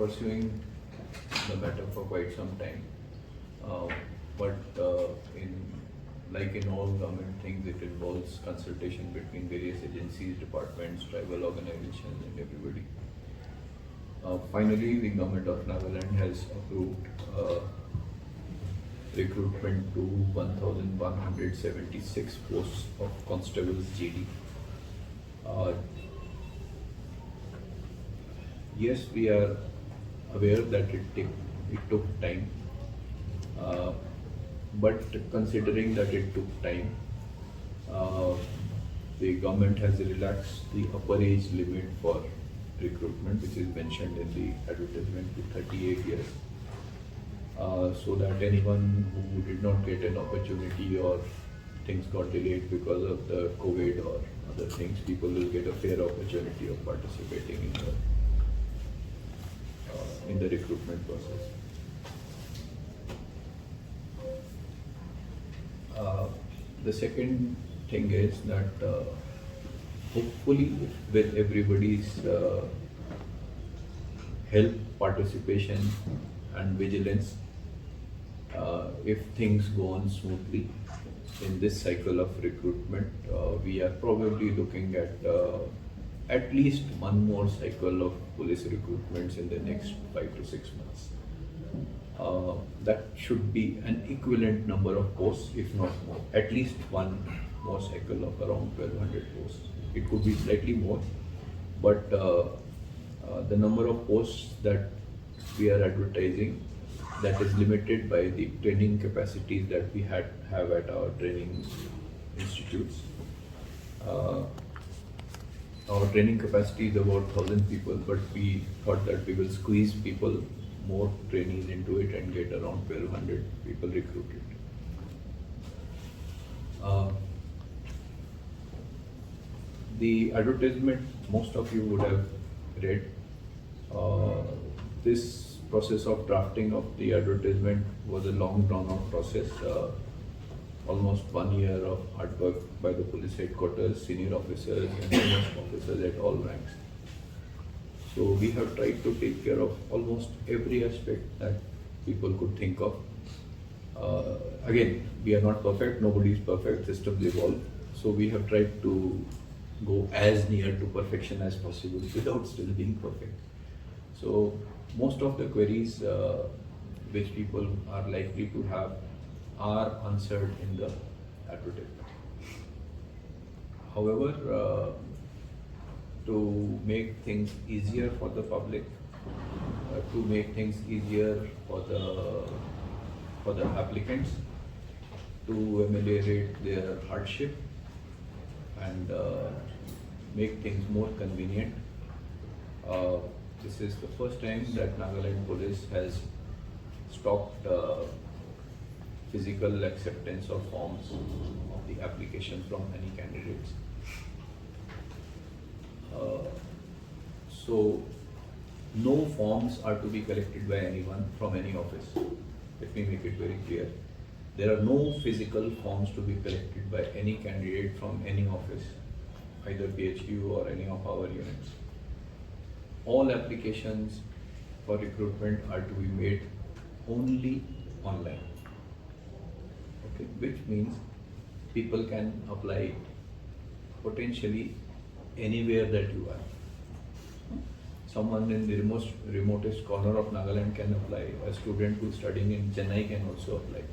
pursuing the matter for quite some time, but in all government things, it involves consultation between various agencies, departments, tribal organizations, and everybody. Finally, the government of Nagaland has approved recruitment to 1,176 posts of constables GD. Yes, we are aware that it took time, but considering that it took time, the government has relaxed the upper age limit for recruitment, which is mentioned in the advertisement, to 38 years, so that anyone who did not get an opportunity or things got delayed because of the COVID or other things, people will get a fair opportunity of participating in the recruitment process. The second thing is that hopefully with everybody's help, participation and vigilance, if things go on smoothly in this cycle of recruitment, we are probably looking at least one more cycle of police recruitments in the next 5 to 6 months. That should be an equivalent number of posts, if not more. At least one more cycle of around 1,200 posts. It could be slightly more, but the number of posts that we are advertising, that is limited by the training capacities that we have at our training institutes. Our training capacity is about 1,000 people, but we thought that we will squeeze more trainees into it and get around 1,200 people recruited. The advertisement, most of you would have read. This process of drafting of the advertisement was a long drawn-out process. Almost 1 year of hard work by the police headquarters, senior officers and senior officers at all ranks. So we have tried to take care of almost every aspect that people could think of. Again, we are not perfect, nobody is perfect, systems evolve. So we have tried to go as near to perfection as possible without still being perfect. So most of the queries which people are likely to have are answered in the advertisement. However, to make things easier for the public, to make things easier for the applicants, to ameliorate their hardship and make things more convenient. This is the first time that Nagaland Police has stopped physical acceptance of forms of the application from any candidates. So no forms are to be collected by anyone from any office. Let me make it very clear. There are no physical forms to be collected by any candidate from any office, either PHU or any of our units. All applications for recruitment are to be made only online. Okay, which means people can apply potentially anywhere that you are. Someone in the remotest corner of Nagaland can apply. A student who is studying in Chennai can also apply.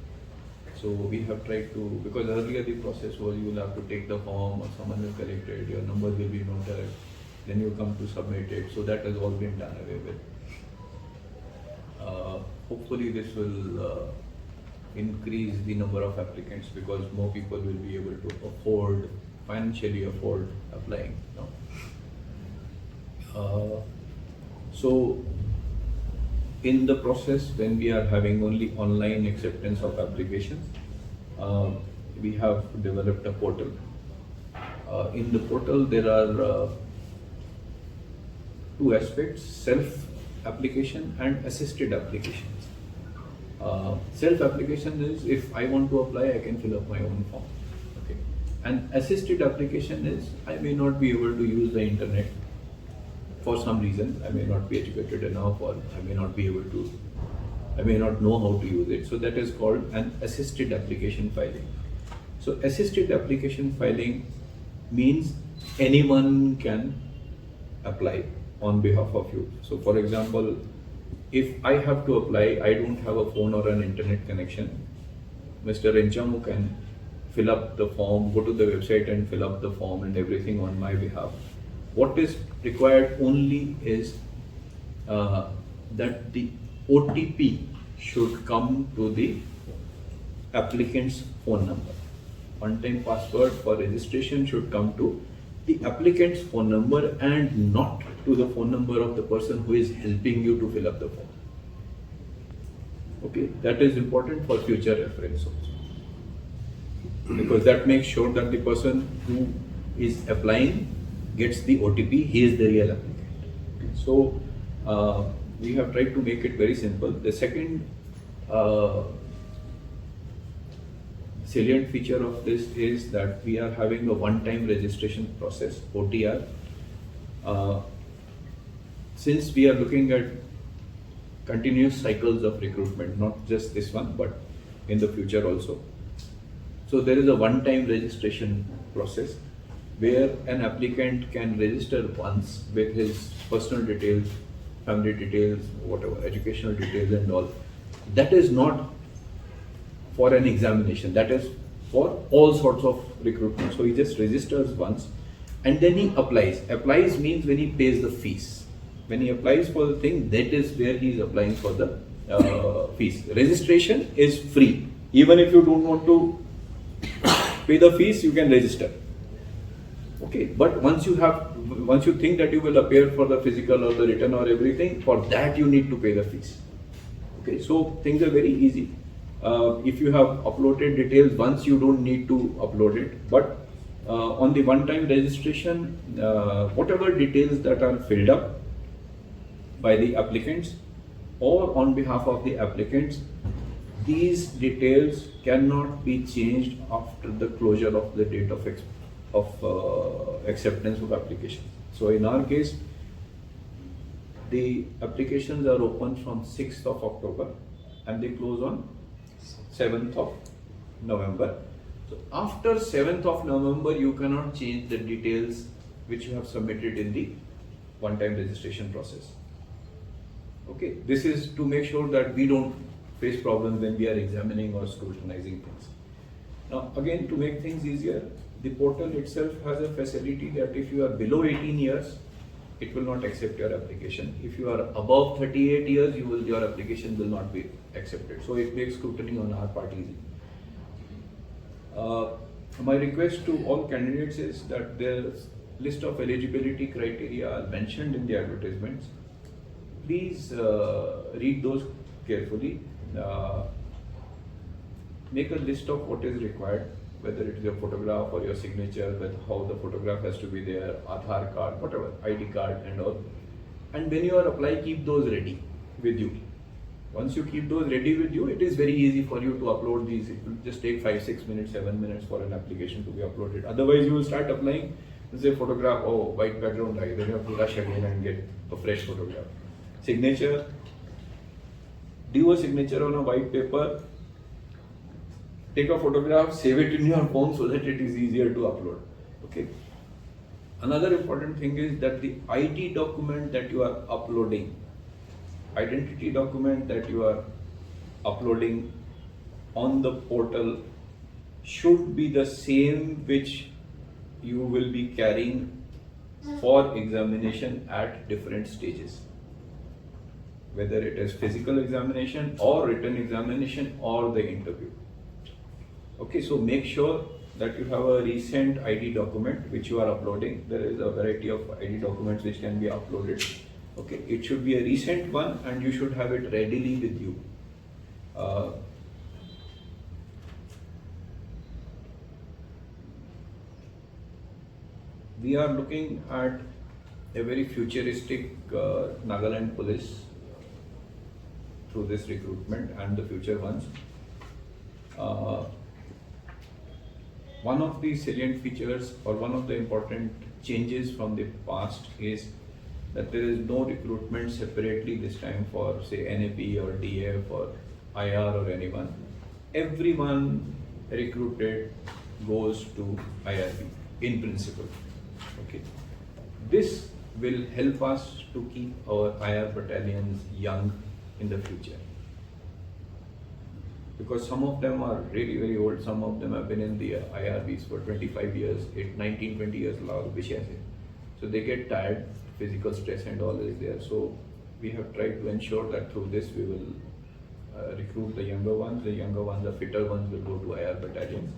So we have tried to, because earlier the process was you will have to take the form or someone will collect it, your numbers will be noted, then you come to submit it. So that has all been done away with. Hopefully this will increase the number of applicants because more people will be able to financially afford applying. So in the process, when we are having only online acceptance of applications, we have developed a portal. In the portal, there are two aspects: self-application and assisted applications. Self-application is if I want to apply, I can fill up my own form. Okay. And assisted application is I may not be able to use the internet. for some reason, I may not be educated enough, or I may not be able to, I may not know how to use it. So that is called an assisted application filing. So assisted application filing means anyone can apply on behalf of you. So for example, if I have to apply, I don't have a phone or an internet connection, Mr. Renchamu can fill up the form, go to the website and fill up the form and everything on my behalf. What is required only is that the OTP should come to the applicant's phone number. One-time password for registration should come to the applicant's phone number and not to the phone number of the person who is helping you to fill up the form. Okay, that is important for future reference also, because that makes sure that the person who is applying gets the OTP, he is the real applicant. So we have tried to make it very simple. The second salient feature of this is that we are having a one-time registration process, OTR. Since we are looking at continuous cycles of recruitment, not just this one, but in the future also. So there is a one-time registration process where an applicant can register once with his personal details, family details, whatever, educational details and all. That is not for an examination, that is for all sorts of recruitment. So he just registers once and then he applies. Applies means when he pays the fees. When he applies for the thing, that is where he is applying for the fees. Registration is free. Even if you don't want to pay the fees, you can register. Okay, but once you think that you will appear for the physical or the written or everything, for that you need to pay the fees. Okay, so things are very easy. If you have uploaded details once, you don't need to upload it. But on the one-time registration, whatever details that are filled up by the applicants or on behalf of the applicants, these details cannot be changed after the closure of the date of acceptance of application. So in our case, the applications are open from 6th of October and they close on 7th of November. So after 7th of November, you cannot change the details which you have submitted in the one-time registration process. Okay, this is to make sure that we don't face problems when we are examining or scrutinizing things. Now again, to make things easier, the portal itself has a facility that if you are below 18 years, it will not accept your application. If you are above 38 years, your application will not be accepted. So it makes scrutiny on our part easy. My request to all candidates is that their list of eligibility criteria are mentioned in the advertisements. Please read those carefully. Make a list of what is required, whether it is your photograph or your signature, with how the photograph has to be there, Aadhaar card, whatever, ID card and all. And when you are applying, keep those ready with you. Once you keep those ready with you, it is very easy for you to upload these. It will just take 5, 6 minutes, 7 minutes for an application to be uploaded. Otherwise, you will start applying, say photograph, oh, white background, then you have to rush again and get a fresh photograph. Signature, do a signature on a white paper, take a photograph, save it in your phone so that it is easier to upload. Okay. Another important thing is that the ID document that you are uploading, identity document that you are uploading on the portal should be the same which you will be carrying for examination at different stages. Whether it is physical examination or written examination or the interview. Okay, so make sure that you have a recent ID document which you are uploading. There is a variety of ID documents which can be uploaded. Okay, it should be a recent one and you should have it readily with you. We are looking at a very futuristic Nagaland Police through this recruitment and the future ones. One of the salient features or one of the important changes from the past is that there is no recruitment separately this time for say NAP or DF or IR or anyone. Everyone recruited goes to IRB in principle. Okay, this will help us to keep our IR battalions young in the future. Because some of them are really very old, some of them have been in the IRBs for 25 years, 19, 20 years, so they get tired, physical stress and all is there. So we have tried to ensure that through this we will recruit the younger ones, the fitter ones will go to IR battalions.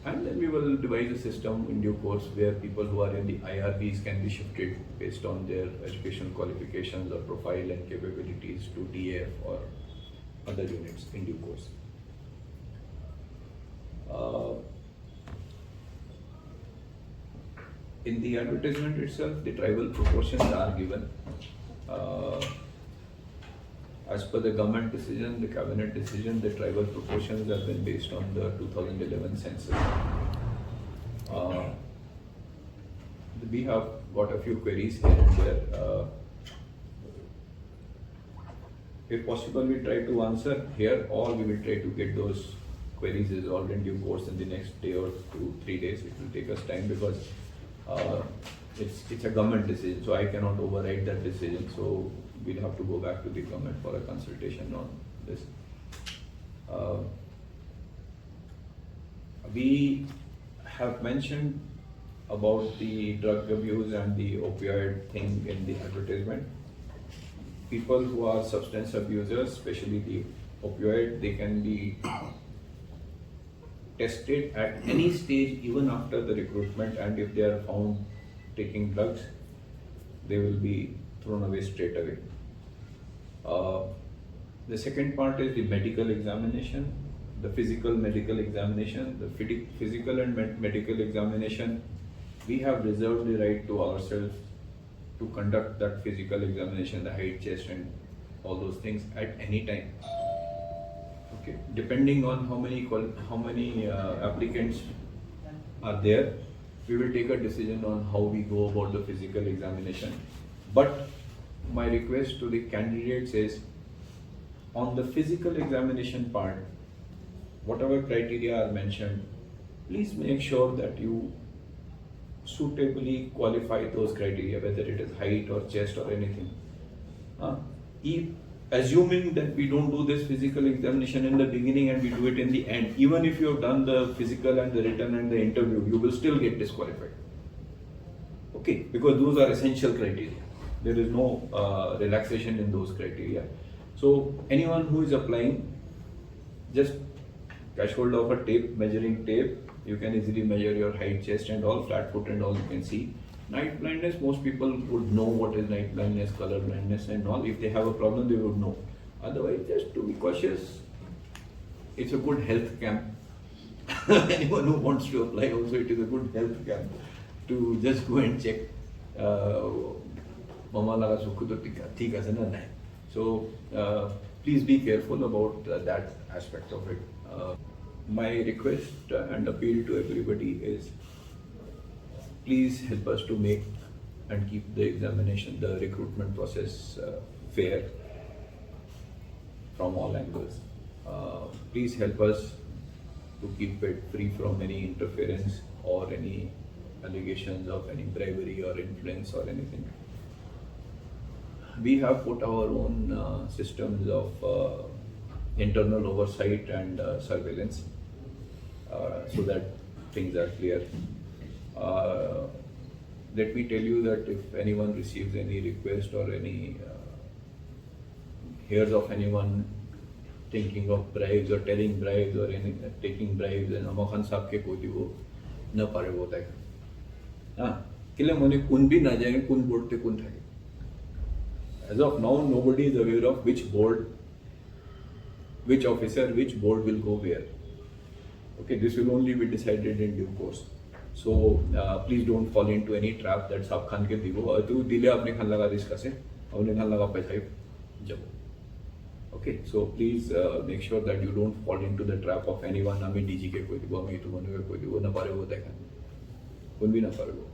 And then we will devise a system in due course where people who are in the IRBs can be shifted based on their educational qualifications or profile and capabilities to DF or other units in due course. In the advertisement itself, the tribal proportions are given. As per the government decision, the cabinet decision, the tribal proportions have been based on the 2011 census. We have got a few queries here and there. If possible, we try to answer here, or we will try to get those queries resolved in due course in the next day or 2-3 days. It will take us time because it's a government decision, so I cannot override that decision. So we'll have to go back to the government for a consultation on this. We have mentioned about the drug abuse and the opioid thing in the advertisement. People who are substance abusers, especially the opioid, they can be tested at any stage, even after the recruitment, and if they are found taking drugs, they will be thrown away straight away. The second part is the medical examination, the physical medical examination. The physical and medical examination, we have reserved the right to ourselves to conduct that physical examination, the height, chest and all those things at any time. Okay, depending on how many applicants are there, we will take a decision on how we go about the physical examination. But my request to the candidates is, on the physical examination part, whatever criteria are mentioned, please make sure that you suitably qualify those criteria, whether it is height or chest or anything. Assuming that we don't do this physical examination in the beginning and we do it in the end, even if you have done the physical and the written and the interview, you will still get disqualified. Okay, because those are essential criteria. There is no relaxation in those criteria. So anyone who is applying, just catch hold of a tape, measuring tape. You can easily measure your height, chest and all, flat foot and all you can see. Night blindness, most people would know what is night blindness, color blindness and all. If they have a problem, they would know. Otherwise, just to be cautious, it's a good health camp. Anyone who wants to apply also, it is a good health camp to just go and check. So please be careful about that aspect of it. My request and appeal to everybody is, please help us to make and keep the examination, the recruitment process fair from all angles. Please help us to keep it free from any interference or any allegations of any bribery or influence or anything. We have put our own systems of internal oversight and surveillance so that things are clear. Let me tell you that if anyone receives any request or any hears of anyone thinking of bribes or telling bribes or any taking bribes, and Amakhan Saab ke koi wo na pare wo tai ha kile mone kun bhi na jaye, kun board te kun thake. As of now, nobody is aware of which board, which officer, which board will go where. Okay, this will only be decided in due course. So please don't fall into any trap that Saab Khan ke digo tu dile apne khan laga this kase apne khan laga paisa jab. Okay, so please make sure that you don't fall into the trap of anyone. Ami DG ke koi digo, ami tu manu ke koi digo na pare wo dekha kun bhi na pare wo.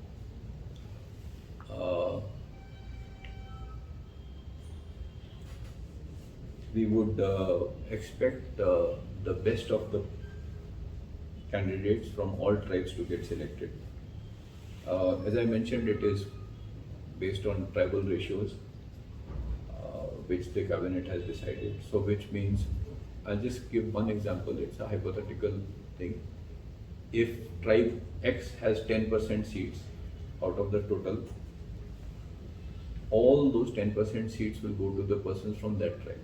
we would expect the best of the candidates from all tribes to get selected. As I mentioned, it is based on tribal ratios, which the cabinet has decided. So which means, I'll just give one example, it's a hypothetical thing. If tribe X has 10% seats out of the total, all those 10% seats will go to the persons from that tribe.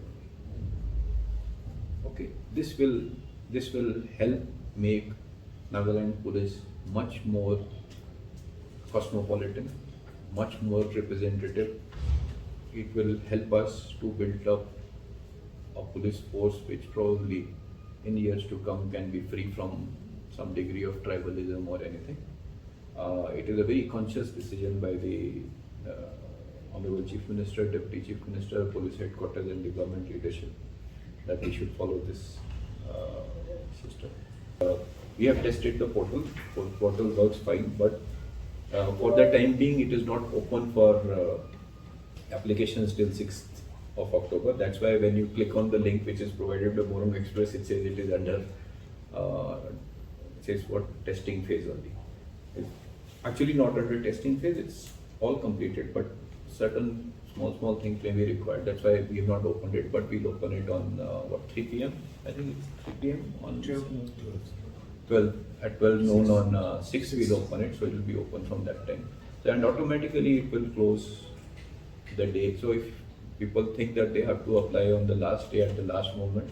Okay, this will help make Nagaland Police much more cosmopolitan, much more representative. It will help us to build up a police force which probably in years to come can be free from some degree of tribalism or anything. It is a very conscious decision by the Honorable Chief Minister, Deputy Chief Minister, Police Headquarters and the government leadership that we should follow this system. We have tested the portal. The portal works fine, but for the time being it is not open for applications till 6th of October. That's why when you click on the link which is provided by Morung Express, it says it is under it says what testing phase only. It's actually not under testing phase, it's all completed, but certain small things may be required. That's why we have not opened it, but we'll open it on 3 p.m. I think it's 3 p.m. on 12 at 12 noon on 6th we'll open it, so it will be open from that time. So, and automatically it will close the day. So if people think that they have to apply on the last day at the last moment,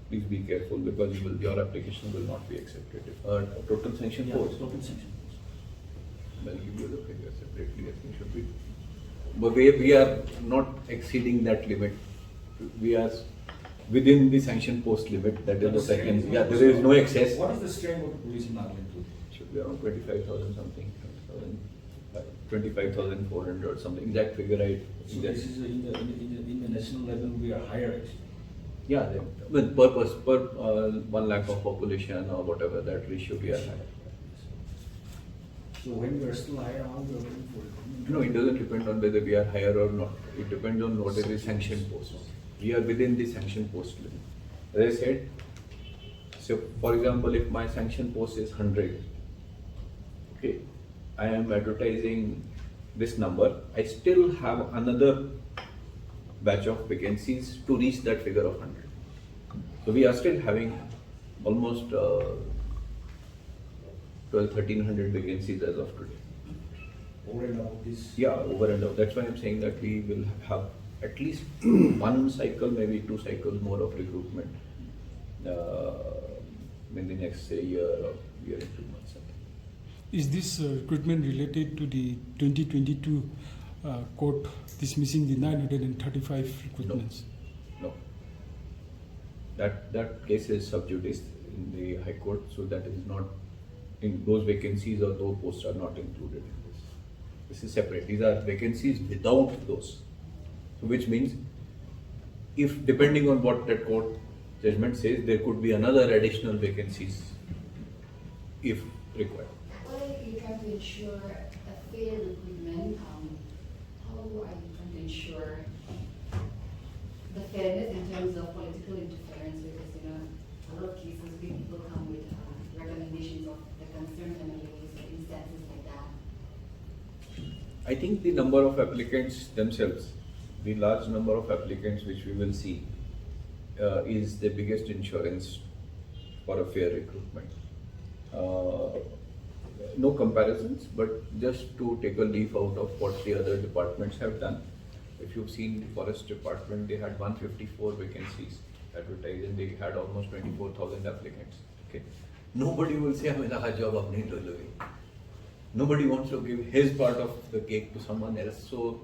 please be careful, because your application will not be accepted. Total sanction post. Total sanction. I'll give you the figure separately. I think should be. But we are not exceeding that limit. We are within the sanction post limit. That is the second. Yeah, there is no excess. What is the strength of the police in Nagaland? Should be around 25,000 something. 25,400 or something. Exact figure I. So this is in the national level we are higher actually. Yeah, with purpose per 1 lakh of population or whatever that ratio we are higher. So when we are still higher, how we are going for it? No, it doesn't depend on whether we are higher or not. It depends on what is the sanction post. We are within the sanction post limit. As I said, so for example, if my sanction post is 100, okay, I am advertising this number, I still have another batch of vacancies to reach that figure of 100. So we are still having almost 1,300 vacancies as of today. Over and above this? Yeah, over and above. That's why I'm saying that we will have at least one cycle, maybe 2 cycles more of recruitment in the next year or year and 2 months. Is this recruitment related to the 2022 court dismissing the 935 recruitments? No. That case is sub judice in the High Court, so that is not in those vacancies, or those posts are not included in this. This is separate. These are vacancies without those. So which means, if depending on what that court judgment says, there could be another additional vacancies if required. Well, you're trying to ensure a fair recruitment. How are you trying to ensure the fairness in terms of political interference? Because a lot of cases people come with recommendations of the concerned MLAs or instances like that. I think the number of applicants themselves, the large number of applicants which we will see, is the biggest insurance for a fair recruitment. No comparisons, but just to take a leaf out of what the other departments have done. If you've seen the forest department, they had 154 vacancies advertised and they had almost 24,000 applicants. Okay, nobody will say, "I have a job of Nobody wants to give his part of the cake to someone else. So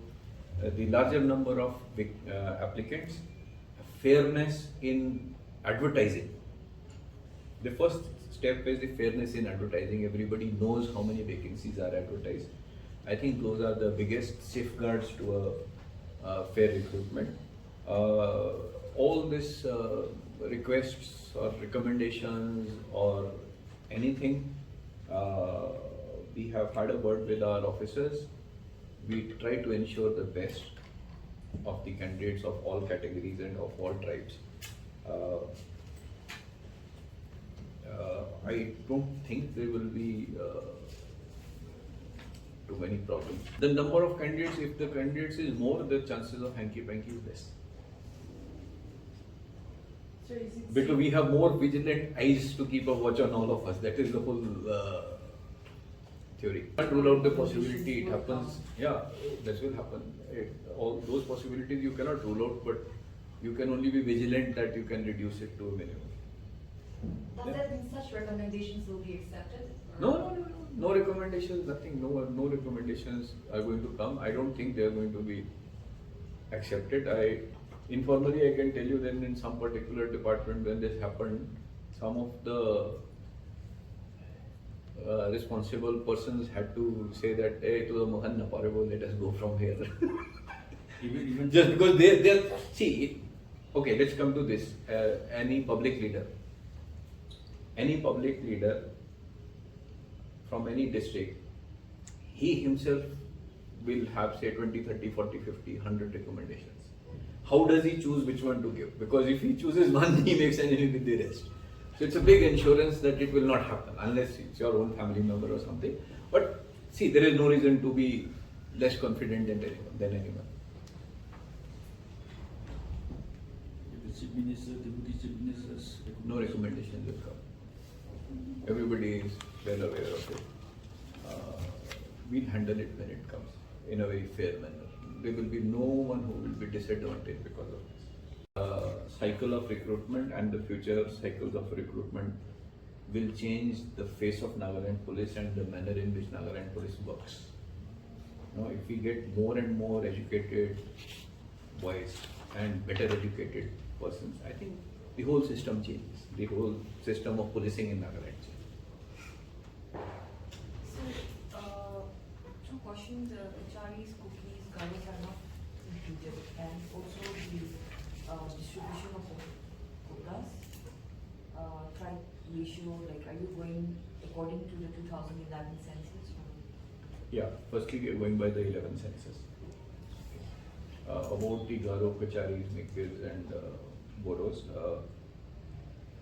the larger number of applicants, fairness in advertising. The first step is the fairness in advertising. Everybody knows how many vacancies are advertised. I think those are the biggest safeguards to a fair recruitment. All this requests or recommendations or anything, we have had a word with our officers. We try to ensure the best. of the candidates of all categories and of all tribes. I don't think there will be too many problems. The number of candidates, if the candidates is more, the chances of hanky-panky is less. So is it Because we have more vigilant eyes to keep a watch on all of us. That is the whole theory. Can't rule out the possibility it happens. Yeah, that will happen. All those possibilities you cannot rule out, but you can only be vigilant that you can reduce it to a minimum. Does Yeah. that mean such recommendations will be accepted? No. No recommendations, nothing. No recommendations are going to come. I don't think they are going to be accepted. Informally, I can tell you then in some particular department when this happened, some of the responsible persons had to say that, hey, to the Mohan Naparebo, let us go from here. Even Just because they're see, okay, let's come to this. Any public leader from any district, he himself will have say 20, 30, 40, 50, 100 recommendations. How does he choose which one to give? Because if he chooses one, he makes an enemy with the rest. So it's a big insurance that it will not happen unless it's your own family member or something. But see, there is no reason to be less confident than anyone. the chief minister, deputy chief ministers. No recommendations will come. Everybody is well aware of it. We'll handle it when it comes in a very fair manner. There will be no one who will be disadvantaged because of this. Cycle of recruitment and the future cycles of recruitment will change the face of Nagaland Police and the manner in which Nagaland Police works. Now, if we get more and more educated boys and better educated persons, I think the whole system changes. The whole system of policing in Nagaland changes. So, two questions. HREs, cookies, garments are not included, and also the distribution of quotas, tribe ratio. Like, are you going according to the 2011 census? Yeah, firstly we are going by the 11 census. About the Garo, Kacharis, Mikils and Boros,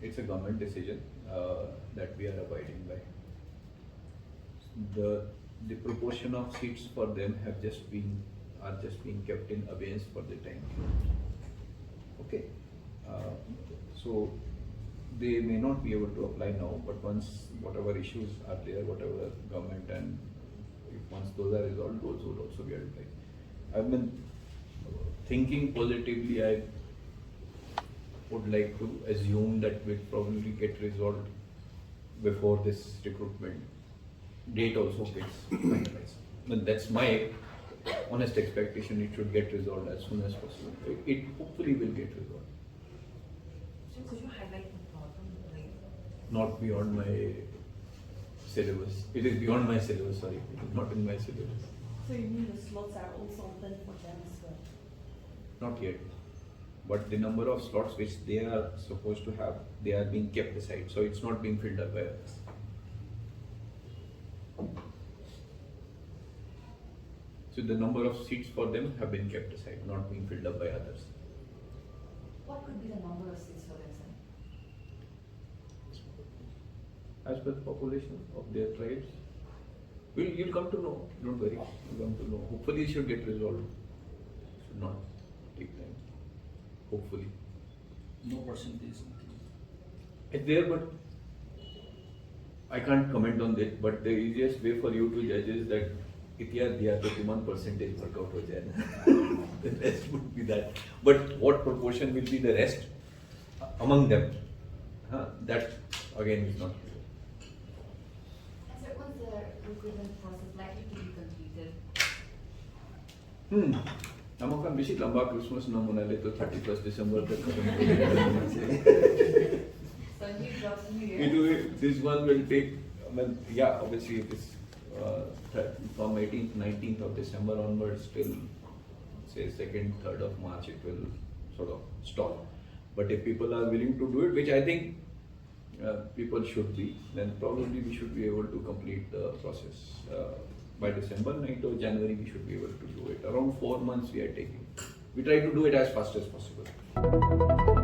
it's a government decision that we are abiding by. The proportion of seats for them are just being kept in abeyance for the time. Okay, so they may not be able to apply now, but once whatever issues are there, whatever government and once those are resolved, those would also be applied. I've been thinking positively. I would like to assume that will probably get resolved before this recruitment date also gets finalized. But that's my honest expectation. It should get resolved as soon as possible. It hopefully will get resolved. So, could you highlight the problem? Like, Not beyond my syllabus. It is beyond my syllabus, sorry. It is not in my syllabus. So you mean the slots are also open for them as well? Not yet. But the number of slots which they are supposed to have, they are being kept aside. So it's not being filled up by others. So the number of seats for them have been kept aside, not being filled up by others. What could be the number of seats for them, sir? As per the population of their tribes. You'll come to know, don't worry. You'll come to know. Hopefully it should get resolved. Should not take time. Hopefully. No percentage. It's there, but I can't comment on it. But the easiest way for you to judge is that इतिहास दिया तो 1% workout हो जाए ना. The rest would be that. But what proportion will be the rest among them? That again is not clear. And sir, when's the recruitment process likely to be completed? हम अगर बेसी लंबा क्रिसमस न मनाले तो 31 दिसंबर तक खत्म हो जाएगा. So new jobs, new year. This one will take, I mean, yeah, obviously it is from 18th, 19th of December onwards till say 2nd, 3rd of March it will sort of stop. But if people are willing to do it, which I think people should be, then probably we should be able to complete the process by December 9th or January we should be able to do it. Around 4 months we are taking. We try to do it as fast as possible.